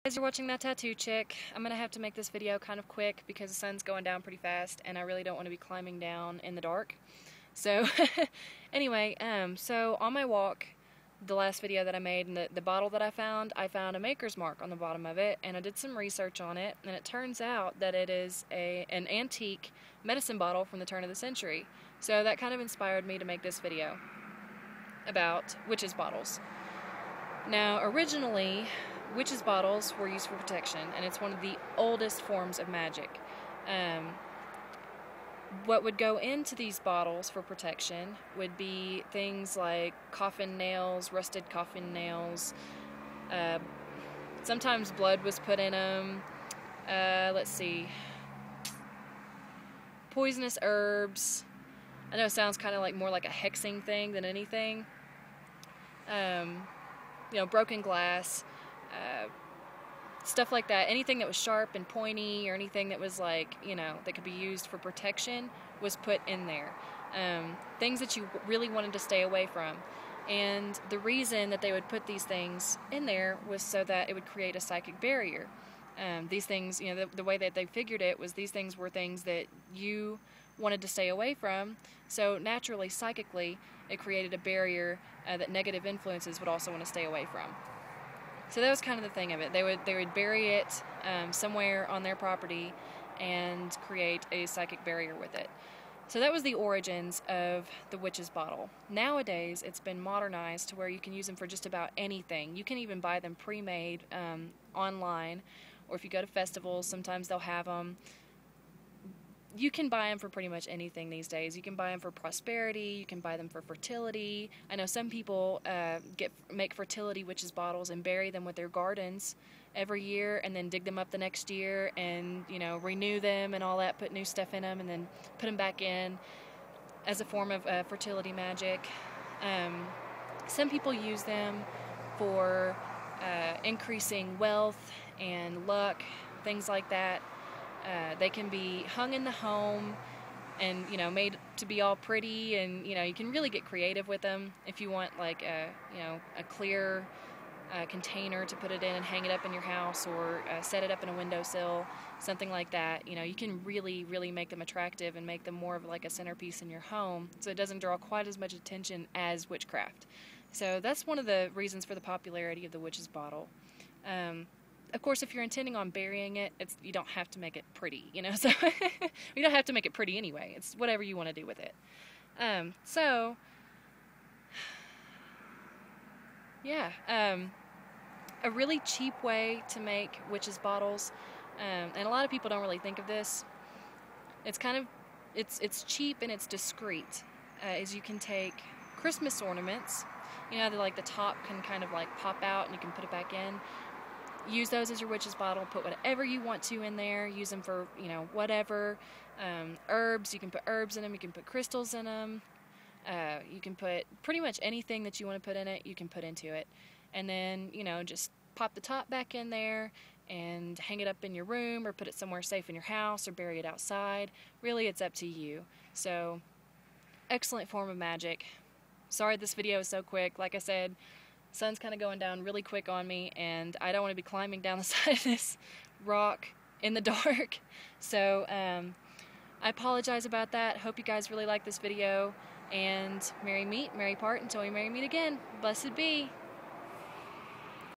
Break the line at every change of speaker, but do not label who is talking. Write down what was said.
As you're watching That Tattoo Chick, I'm going to have to make this video kind of quick because the sun's going down pretty fast and I really don't want to be climbing down in the dark. So, anyway, so on my walk, the last video that I made and the bottle that I found a maker's mark on the bottom of it, and I did some research on it, and it turns out that it is an antique medicine bottle from the turn of the century. So that kind of inspired me to make this video about witches' bottles. Now, originally, witches' bottles were used for protection, and it's one of the oldest forms of magic. What would go into these bottles for protection would be things like coffin nails, rusted coffin nails. Sometimes blood was put in them. Let's see. Poisonous herbs. I know it sounds kind of like more like a hexing thing than anything. Broken glass. Stuff like that. Anything that was sharp and pointy or anything that was like, that could be used for protection was put in there. Things that you really wanted to stay away from. And the reason that they would put these things in there was so that it would create a psychic barrier. These things, the way that they figured it was these things were things that you wanted to stay away from. So naturally, psychically, it created a barrier that negative influences would also want to stay away from. So that was kind of the thing of it. They would bury it somewhere on their property and create a psychic barrier with it. So that was the origins of the witch's bottle. Nowadays, it's been modernized to where you can use them for just about anything. You can even buy them pre-made online, or if you go to festivals, sometimes they'll have them. You can buy them for pretty much anything these days. You can buy them for prosperity. You can buy them for fertility. I know some people make fertility witches bottles and bury them with their gardens every year, and then dig them up the next year and renew them and all that. Put new stuff in them and then put them back in as a form of fertility magic. Some people use them for increasing wealth and luck, things like that. They can be hung in the home and, made to be all pretty, and, you can really get creative with them if you want, like, a clear container to put it in and hang it up in your house, or set it up in a windowsill, something like that. You can really, really make them attractive and make them more of like a centerpiece in your home, so it doesn't draw quite as much attention as witchcraft. So that's one of the reasons for the popularity of the witch's bottle. Of course, if you're intending on burying it, you don't have to make it pretty, so you don't have to make it pretty anyway. It's whatever you want to do with it. A really cheap way to make witches' bottles, and a lot of people don't really think of this. It's cheap and it's discreet. Is you can take Christmas ornaments, like the top can kind of like pop out and you can put it back in. Use those as your witch's bottle. Put whatever you want to in there. Use them for, whatever. Herbs, you can put herbs in them. You can put crystals in them. You can put pretty much anything that you want to put in it, you can put into it. And then, just pop the top back in there and hang it up in your room, or put it somewhere safe in your house, or bury it outside. Really, it's up to you. So, excellent form of magic. Sorry this video is so quick. Like I said, sun's kind of going down really quick on me, and I don't want to be climbing down the side of this rock in the dark. So I apologize about that. Hope you guys really like this video, and merry meet, merry part until we merry meet again. Blessed be.